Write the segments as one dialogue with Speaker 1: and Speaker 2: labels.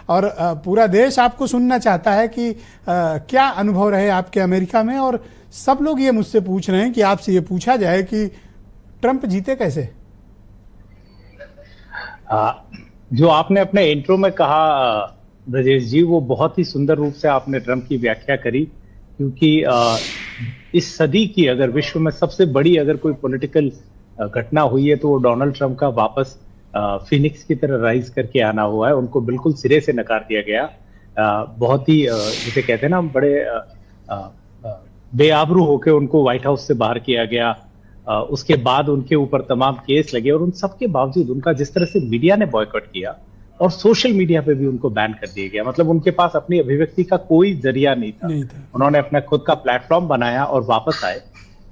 Speaker 1: और पूरा देश आपको सुनना चाहता है कि क्या अनुभव रहे आपके अमेरिका में। और सब लोग ये मुझसे पूछ रहे हैं कि आपसे ये पूछा जाए कि ट्रंप जीते कैसे।
Speaker 2: जो आपने अपने इंट्रो में कहा ब्रजेश जी, वो बहुत ही सुंदर रूप से आपने ट्रंप की व्याख्या करी, क्योंकि इस सदी की अगर विश्व में सबसे बड़ी अगर कोई पॉलिटिकल घटना हुई है तो वो डोनाल्ड ट्रंप का वापस फिनिक्स की तरह राइज करके आना हुआ है। उनको बिल्कुल सिरे से नकार दिया गया। बहुत ही जिसे कहते हैं ना, बड़े बेआबरू होकर उनको व्हाइट हाउस से बाहर किया गया। उसके बाद उनके ऊपर तमाम केस लगे और उन सबके बावजूद उनका जिस तरह से मीडिया ने बॉयकॉट किया और सोशल मीडिया पे भी उनको बैन कर दिया गया, मतलब उनके पास अपनी अभिव्यक्ति का कोई जरिया नहीं था। उन्होंने अपना खुद का प्लेटफॉर्म बनाया और वापस आए।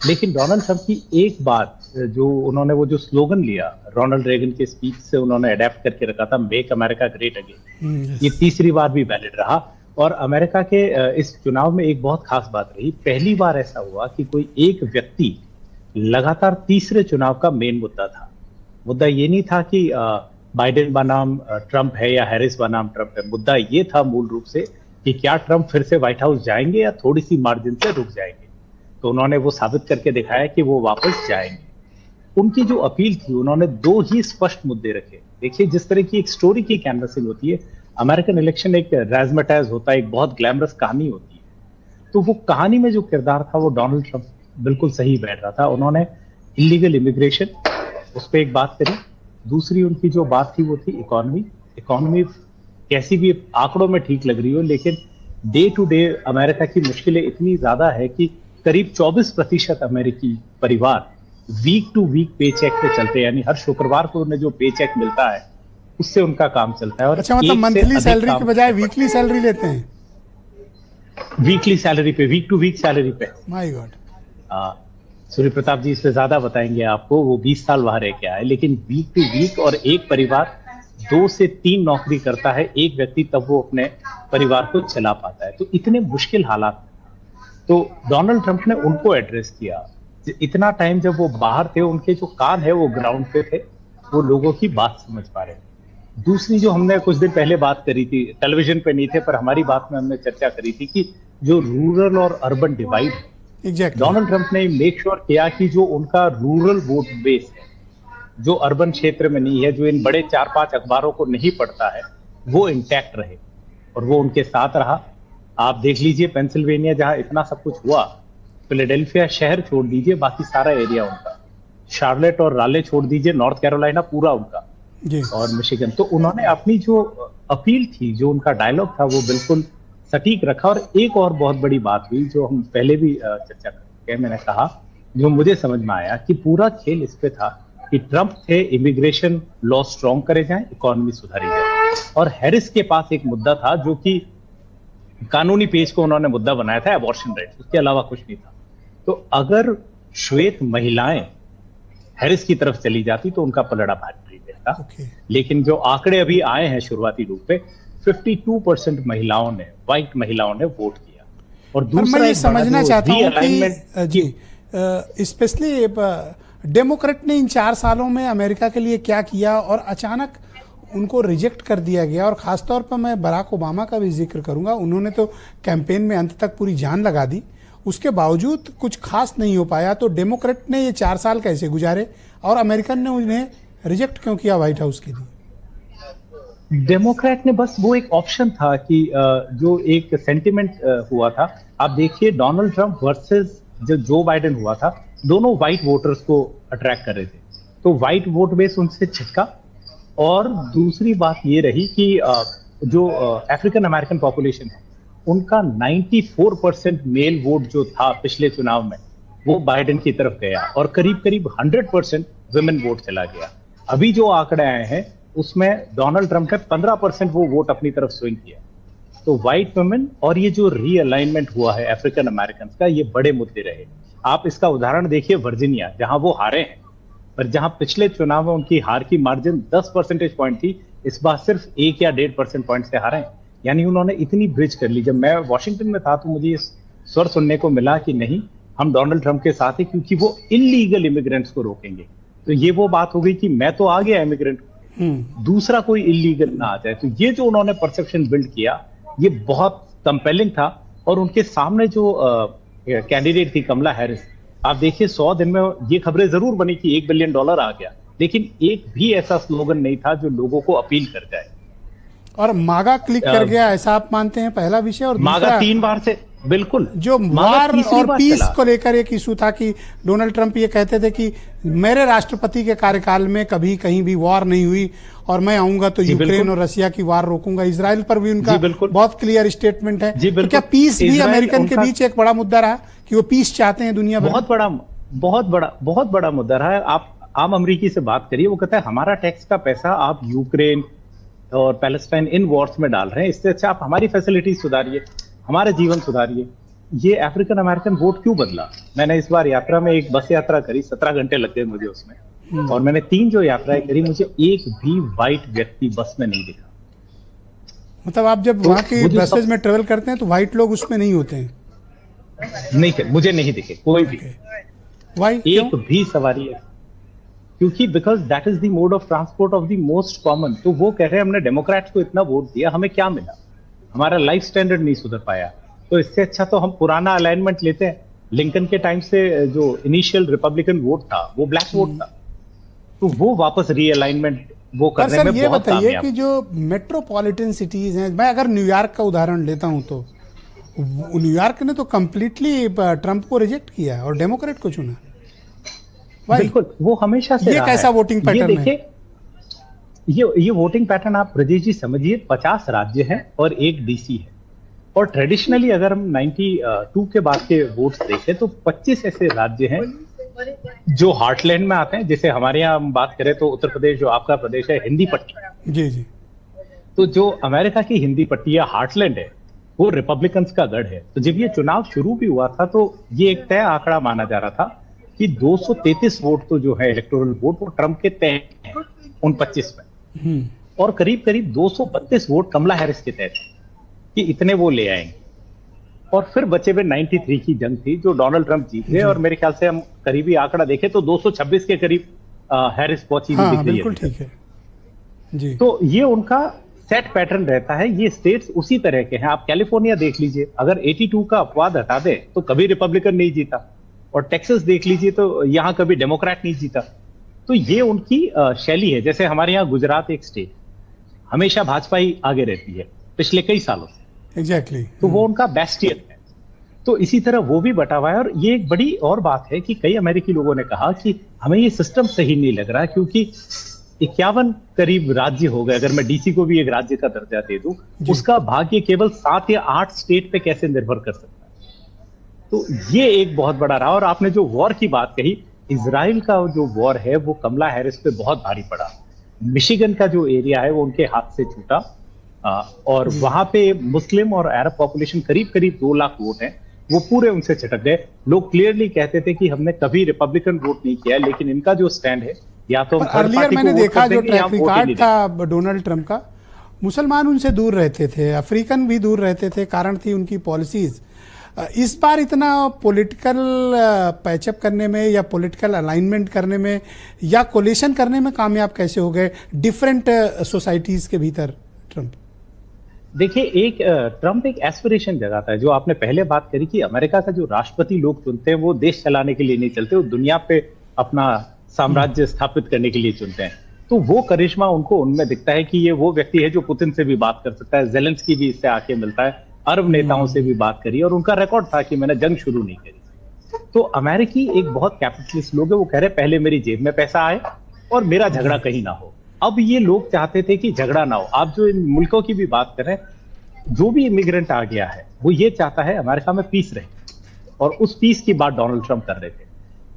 Speaker 2: लेकिन डोनाल्ड ट्रंप की एक बात जो उन्होंने, वो जो स्लोगन लिया रोनाल्ड रेगन के स्पीच से उन्होंने अडेप्ट करके रखा था, मेक अमेरिका ग्रेट अगेन, ये तीसरी बार भी वैलिड रहा। और अमेरिका के इस चुनाव में एक बहुत खास बात रही, पहली बार ऐसा हुआ कि कोई एक व्यक्ति लगातार तीसरे चुनाव का मेन मुद्दा था। मुद्दा ये नहीं था कि बाइडेन बनाम ट्रंप है या हैरिस बनाम ट्रंप है। मुद्दा ये था मूल रूप से कि क्या ट्रंप फिर से व्हाइट हाउस जाएंगे या थोड़ी सी मार्जिन से रुक जाएंगे। तो उन्होंने वो साबित करके दिखाया कि वो वापस जाएंगे। उनकी जो अपील थी, उन्होंने दो ही स्पष्ट मुद्दे रखे। देखिए, जिस तरह की एक स्टोरी की कैनवसिंग होती है, अमेरिकन इलेक्शन एक राजमटाइज होता है, एक बहुत ग्लैमरस कहानी होती है। तो वो कहानी में जो किरदार था वो डोनाल्ड ट्रंप बिल्कुल सही बैठ रहा था। उन्होंने इलीगल इमिग्रेशन, उस पर एक बात करी। दूसरी उनकी जो बात थी वो थी इकोनॉमी कैसी भी आंकड़ों में ठीक लग रही हो, लेकिन डे टू डे अमेरिका की मुश्किलें इतनी ज्यादा है कि करीब 24% अमेरिकी परिवार वीक टू वीक पे चेक पे चलते हैं, यानी हर शुक्रवार को उन्हें जो पे चेक मिलता है उससे उनका काम चलता है। और
Speaker 1: अच्छा, मतलब मंथली सैलरी के बजाय वीकली सैलरी लेते हैं?
Speaker 2: Weekly salary pay, week to week salary pay.
Speaker 1: My God.
Speaker 2: Surya Pratap ji इससे ज्यादा बताएंगे आपको, वो 20 साल वहां रह के आए। लेकिन वीक टू वीक, और एक परिवार 2 से 3 नौकरी करता है एक व्यक्ति, तब वो अपने परिवार को चला पाता है। तो इतने मुश्किल हालात, तो डोनाल्ड ट्रंप ने उनको एड्रेस किया। इतना टाइम जब वो बाहर थे, उनके जो कान है वो ग्राउंड पे थे, वो लोगों की बात समझ पा रहे थे। दूसरी जो हमने कुछ दिन पहले बात करी थी, टेलीविजन पे नहीं थे पर हमारी बात में हमने चर्चा करी थी कि जो रूरल और अर्बन डिवाइड, डोनाल्ड ट्रंप ने मेक श्योर किया कि जो उनका रूरल वोट बेस है, जो अर्बन क्षेत्र में नहीं है, जो इन बड़े 4-5 अखबारों को नहीं पढ़ता है, वो इंटैक्ट रहे। और वो उनके साथ रहा। आप देख लीजिए पेंसिल्वेनिया, जहां इतना सब कुछ हुआ, फिलाडेल्फिया शहर छोड़ दीजिए, बाकी सारा एरिया उनका। शार्लेट और राले छोड़ दीजिए, नॉर्थ कैरोलिना पूरा उनका जी। और मिशिगन। तो उन्होंने अपनी जो अपील थी, जो उनका डायलॉग था, वो बिल्कुल सटीक रखा। और एक और बहुत बड़ी बात हुई जो हम पहले भी चर्चा करके, मैंने कहा, जो मुझे समझ में आया कि पूरा खेल इस पे था कि ट्रंप थे इमिग्रेशन लॉ स्ट्रॉन्ग करे जाए, इकोनॉमी सुधारी जाए, और हैरिस के पास एक मुद्दा था जो कि कानूनी पेज को उन्होंने मुद्दा बनाया था, अबॉर्शन राइट्स, उसके अलावा कुछ नहीं था। तो अगर श्वेत महिलाएं हैरिस की तरफ चली जाती तो उनका पलड़ा भारी रहता। लेकिन जो आंकड़े अभी आए हैं शुरुआती रूप पे, 52% महिलाओं ने, व्हाइट महिलाओं ने वोट किया। और दूसरा,
Speaker 1: मैं ये समझना चाहता हूं कि जी, स्पेशली डेमोक्रेट ने इन 4 सालों में अमेरिका के लिए क्या किया और अचानक उनको रिजेक्ट कर दिया गया। और खासतौर पर मैं बराक ओबामा का भी जिक्र करूंगा। उन्होंने तो कैंपेन में अंत तक पूरी जान लगा दी, उसके बावजूद कुछ खास नहीं हो पाया। तो डेमोक्रेट ने ये 4 साल कैसे गुजारे और अमेरिकन ने उन्हें रिजेक्ट क्यों किया व्हाइट हाउस के लिए?
Speaker 2: डेमोक्रेट ने बस वो एक ऑप्शन था कि जो एक सेंटिमेंट हुआ था। आप देखिए, डोनाल्ड ट्रंप वर्सेस जो जो बाइडेन हुआ था, दोनों व्हाइट वोटर्स को अट्रैक्ट कर रहे थे। तो व्हाइट वोट बेस उनसे छिटका। और दूसरी बात ये रही कि जो अफ्रीकन अमेरिकन पॉपुलेशन है, उनका 94% मेल वोट जो था पिछले चुनाव में, वो बाइडेन की तरफ गया और करीब करीब 100% वुमेन वोट चला गया। अभी जो आंकड़े आए हैं उसमें डोनाल्ड ट्रंप ने 15% वो वोट अपनी तरफ स्विंग किया। तो व्हाइट वुमेन और ये जो रीअलाइनमेंट हुआ है अफ्रीकन अमेरिकन का, ये बड़े मुद्दे रहे। आप इसका उदाहरण देखिए वर्जीनिया, जहां वो हारे हैं, पर जहां पिछले चुनाव में उनकी हार की मार्जिन 10 परसेंटेज पॉइंट थी, इस बार सिर्फ 1 या 1.5% पॉइंट से हारे हैं। यानी उन्होंने इतनी ब्रिज कर ली। जब मैं वॉशिंगटन में था तो मुझे ये स्वर सुनने को मिला कि नहीं, हम डोनाल्ड ट्रंप के साथ हैं क्योंकि वो इलीगल इमिग्रेंट्स को रोकेंगे। तो ये वो बात हो गई कि मैं तो आ गया इमिग्रेंट, दूसरा कोई इलीगल ना आ जाए। तो ये जो उन्होंने परसेप्शन बिल्ड किया, ये बहुत कंपेलिंग था। और उनके सामने जो कैंडिडेट थी कमला हैरिस, आप देखिए 100 दिन में ये खबरें जरूर बनी कि $1 बिलियन आ गया, लेकिन एक भी ऐसा स्लोगन नहीं था जो लोगों को अपील कर जाए।
Speaker 1: और मागा क्लिक कर गया, ऐसा आप मानते हैं? पहला विषय। और
Speaker 2: मागा 3 बार से, बिल्कुल,
Speaker 1: जो वार और पीस को लेकर एक इशू था कि डोनाल्ड ट्रंप ये कहते थे कि मेरे राष्ट्रपति के कार्यकाल में कभी कहीं भी वॉर नहीं हुई और मैं आऊंगा तो यूक्रेन और रशिया की वार रोकूंगा। इजराइल पर भी उनका बहुत क्लियर स्टेटमेंट है। तो क्या पीस भी अमेरिकन के बीच एक बड़ा मुद्दा रहा कि वो पीस चाहते हैं दुनिया भर?
Speaker 2: बहुत बड़ा मुद्दा रहा है। आप आम अमरीकी से बात करिए, वो कहता है हमारा टैक्स का पैसा आप यूक्रेन और पैलेस्टाइन इन वॉर्स में डाल रहे हैं, इससे अच्छा आप हमारी फैसिलिटी सुधारिए, हमारा जीवन सुधारिए। ये अफ्रीकन अमेरिकन वोट क्यों बदला? मैंने इस बार यात्रा में एक बस यात्रा करी, 17 घंटे लग गए मुझे उसमें, और मैंने 3 जो यात्राएं करी, मुझे एक भी व्हाइट व्यक्ति बस में नहीं दिखा।
Speaker 1: मतलब आप जब वहां की बसेज में ट्रेवल करते हैं तो व्हाइट लोग उसमें नहीं होते हैं?
Speaker 2: नहीं थे, मुझे नहीं दिखे कोई भी।
Speaker 1: Why?
Speaker 2: एक भी सवारी है, क्योंकि because that is the mode of transport of the most common. तो वो कह रहे हैं हमने डेमोक्रेट्स को इतना वोट दिया, हमें क्या मिला? हमारा लाइफ स्टैंडर्ड नहीं सुधर पाया, तो इससे अच्छा तो हम पुराना अलाइनमेंट लेते हैं। लिंकन के टाइम से जो इनिशियल रिपब्लिकन वोट था वो ब्लैक वोट था, तो वो वापस रीअलाइनमेंट वो करने में
Speaker 1: ये
Speaker 2: बहुत
Speaker 1: बताइए कि जो मेट्रोपॉलिटन सिटीज हैं, मैं अगर न्यूयॉर्क का उदाहरण लेता हूं तो न्यूयॉर्क ने तो कंप्लीटली ट्रंप को रिजेक्ट किया और डेमोक्रेट को चुना।
Speaker 2: बिल्कुल, वो हमेशा से
Speaker 1: ये कैसा वोटिंग पैटर्न है?
Speaker 2: ये वोटिंग पैटर्न आप ब्रजेश जी समझिए, 50 राज्य हैं और एक डीसी है। और ट्रेडिशनली अगर हम 92 के बाद के वोट्स देखें तो 25 ऐसे राज्य हैं जो हार्टलैंड में आते हैं। जैसे हमारे यहाँ हम बात करें तो उत्तर प्रदेश, जो आपका प्रदेश है, हिंदी पट्टी।
Speaker 1: जी जी।
Speaker 2: तो जो अमेरिका की हिंदी पट्टी या हार्टलैंड है, वो रिपब्लिकन्स का गढ़ है। तो जब ये चुनाव शुरू भी हुआ था तो ये एक तय आंकड़ा माना जा रहा था कि 233 वोट तो जो है इलेक्टोरल वोट, वो ट्रंप के तय हैं उन 25 में, और करीब करीब 232 वोट कमला हैरिस के तय थे कि इतने वो ले आएंगे। और फिर बचे हुए 93 की जंग थी जो डोनाल्ड ट्रंप जीते, और मेरे ख्याल से हम करीबी आंकड़ा देखें तो 226 के करीब हैरिस पहुंची हुई दिख रही है।
Speaker 1: बिल्कुल ठीक है जी।
Speaker 2: तो ये उनका सेट पैटर्न रहता है। ये स्टेट्स उसी तरह के हैं। आप कैलिफोर्निया देख लीजिए, अगर 82 का अपवाद हटा दे तो कभी रिपब्लिकन नहीं जीता, और टेक्सास देख लीजिए तो यहां कभी डेमोक्रेट नहीं जीता। तो ये उनकी शैली है। जैसे हमारे यहाँ गुजरात एक स्टेट, हमेशा भाजपा ही आगे रहती है पिछले कई सालों से।
Speaker 1: एग्जैक्टली।
Speaker 2: तो वो उनका बेस्टियन है। तो इसी तरह वो भी बटा हुआ है। और ये एक बड़ी और बात है कि कई अमेरिकी लोगों ने कहा कि हमें ये सिस्टम सही नहीं लग रहा, क्योंकि 51 करीब राज्य हो गए। अगर मैं डीसी को भी एक राज्य का दर्जा दे दूं, उसका भाग्य केवल 7 या 8 स्टेट पे कैसे निर्भर कर सकता है? तो ये एक बहुत बड़ा रहा। और आपने जो वॉर की बात कही, इजराइल का जो वॉर है वो कमला हैरिस पे बहुत भारी पड़ा। मिशिगन का जो एरिया है वो उनके हाथ से छूटा, और वहां पे मुस्लिम और अरब पॉपुलेशन करीब करीब 2 लाख वोट हैं, वो पूरे उनसे छटक गए। लोग क्लियरली कहते थे कि हमने कभी रिपब्लिकन वोट नहीं किया, लेकिन इनका जो स्टैंड है, या तो
Speaker 1: अर्लियर मैंने देखा जो ट्रैक रिकॉर्ड था डोनाल्ड ट्रंप का, मुसलमान उनसे दूर रहते थे, अफ्रीकन भी दूर रहते थे, कारण थी उनकी पॉलिसीज। इस बार इतना पॉलिटिकल पैचअप करने में या पॉलिटिकल अलाइनमेंट करने में या कोलिशन करने में कामयाब कैसे हो गए डिफरेंट सोसाइटीज के भीतर ट्रंप?
Speaker 2: देखिए, ट्रंप एक एस्पिरेशन जगाता है। जो आपने पहले बात करी कि अमेरिका का जो राष्ट्रपति लोग चुनते हैं वो देश चलाने के लिए नहीं चलते, वो दुनिया पे अपना साम्राज्य स्थापित करने के लिए चुनते हैं। तो वो करिश्मा उनको उनमें दिखता है कि ये वो व्यक्ति है जो पुतिन से भी बात कर सकता है, जेलेंस्की भी इससे आके मिलता है, अरब नेताओं से भी बात करी, और उनका रिकॉर्ड था कि मैंने जंग शुरू नहीं करी। तो अमेरिकी एक बहुत कैपिटलिस्ट लोग है, वो कह रहे पहले मेरी जेब में पैसा आए और मेरा झगड़ा कहीं ना हो। अब ये लोग चाहते थे कि झगड़ा ना हो। आप जो इन मुल्कों की भी बात कर रहे हैं, जो भी इमिग्रेंट आ गया है वो ये चाहता है अमेरिका में पीस रहे, और उस पीस की बात डोनाल्ड ट्रंप कर रहे थे।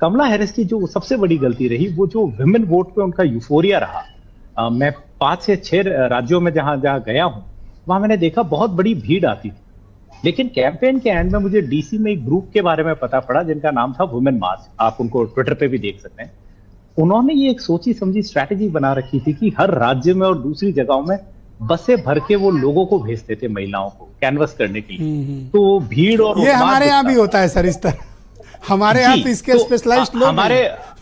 Speaker 2: कमला हैरिस की जो सबसे बड़ी गलती रही, वो जो विमेन वोट पे उनका यूफोरिया रहा। मैं 5 से 6 राज्यों में जहां जहां गया हूं, वहां मैंने देखा बहुत बड़ी भीड़ आती थी। लेकिन कैंपेन के एंड में मुझे डीसी में एक ग्रुप के बारे में पता पड़ा जिनका नाम था वुमेन मार्च। आप उनको ट्विटर पे भी देख सकते हैं। उन्होंने ये एक सोची समझी स्ट्रैटेजी बना रखी थी कि हर राज्य में और दूसरी जगहों में बसें भर के वो लोगों को भेजते थे, महिलाओं को कैनवस करने के लिए। तो भीड़ और
Speaker 1: ये हमारे यहाँ भी होता है सर, इस तरह हमारे यहाँ
Speaker 2: जी,
Speaker 1: तो इसके स्पेशलाइज्ड लोग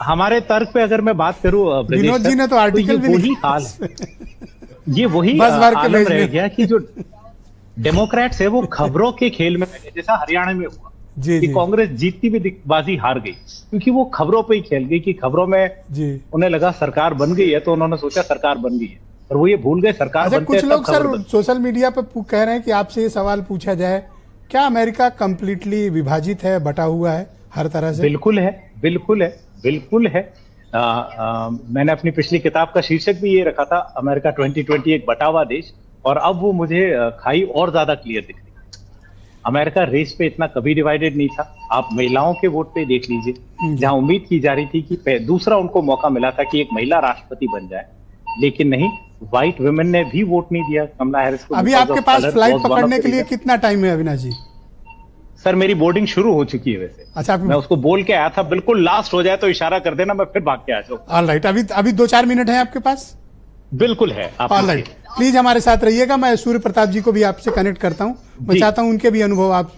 Speaker 2: हमारे तर्क पे अगर मैं बात करूं
Speaker 1: विनोद जी ने तो आर्टिकल भी
Speaker 2: वही हाल ये वही
Speaker 1: बस भर के
Speaker 2: आलम
Speaker 1: भेज
Speaker 2: रह
Speaker 1: दें।
Speaker 2: गया कि जो डेमोक्रेट्स है वो खबरों के खेल में लगे, जैसा हरियाणा में हुआ
Speaker 1: जी
Speaker 2: कि
Speaker 1: जी
Speaker 2: कांग्रेस जीतती भी बाजी हार गई क्योंकि वो खबरों पे ही खेल गई कि खबरों में
Speaker 1: जी।
Speaker 2: उन्हें लगा सरकार बन गई है तो उन्होंने सोचा सरकार बन गई है, और वो ये भूल गए सरकार
Speaker 1: अच्छा,
Speaker 2: बनते
Speaker 1: कुछ
Speaker 2: हैं
Speaker 1: लोग
Speaker 2: तब खबर
Speaker 1: सर
Speaker 2: बनती
Speaker 1: सोशल मीडिया पे कह रहे हैं कि आपसे ये सवाल पूछा जाए, क्या अमेरिका कंप्लीटली विभाजित है, बटा हुआ है हर तरह
Speaker 2: है।
Speaker 1: से?
Speaker 2: बिल्कुल है, बिल्कुल है, बिल्कुल है। मैंने अपनी पिछली किताब का शीर्षक भी ये रखा था, अमेरिका 2020 एक बटा हुआ देश, और अब वो मुझे खाई और ज्यादा क्लियर दिख रही है। अमेरिका रेस पे इतना कभी डिवाइडेड नहीं था। आप महिलाओं के वोट पे देख लीजिए, जहां उम्मीद की जा रही थी कि दूसरा उनको मौका मिला था कि एक महिला राष्ट्रपति बन जाए, लेकिन नहीं, व्हाइट वुमेन ने भी वोट नहीं दिया कमला हैरिस को।
Speaker 1: अभी आपके पास फ्लाइट पकड़ने के लिए कितना टाइम है अविनाश जी?
Speaker 2: सर मेरी बोर्डिंग शुरू हो चुकी है वैसे।
Speaker 1: अच्छा,
Speaker 2: मैं उसको बोल के आया था, बिल्कुल लास्ट हो जाए तो इशारा कर देना, मैं फिर भाग के आ जाऊँ।
Speaker 1: ऑलराइट, अभी 2-4 मिनट है आपके पास?
Speaker 2: बिल्कुल है।
Speaker 1: ऑलराइट, प्लीज हमारे साथ रहिएगा। मैं सूर्य प्रताप जी को भी आपसे कनेक्ट करता हूँ, मैं चाहता हूँ उनके भी अनुभव आप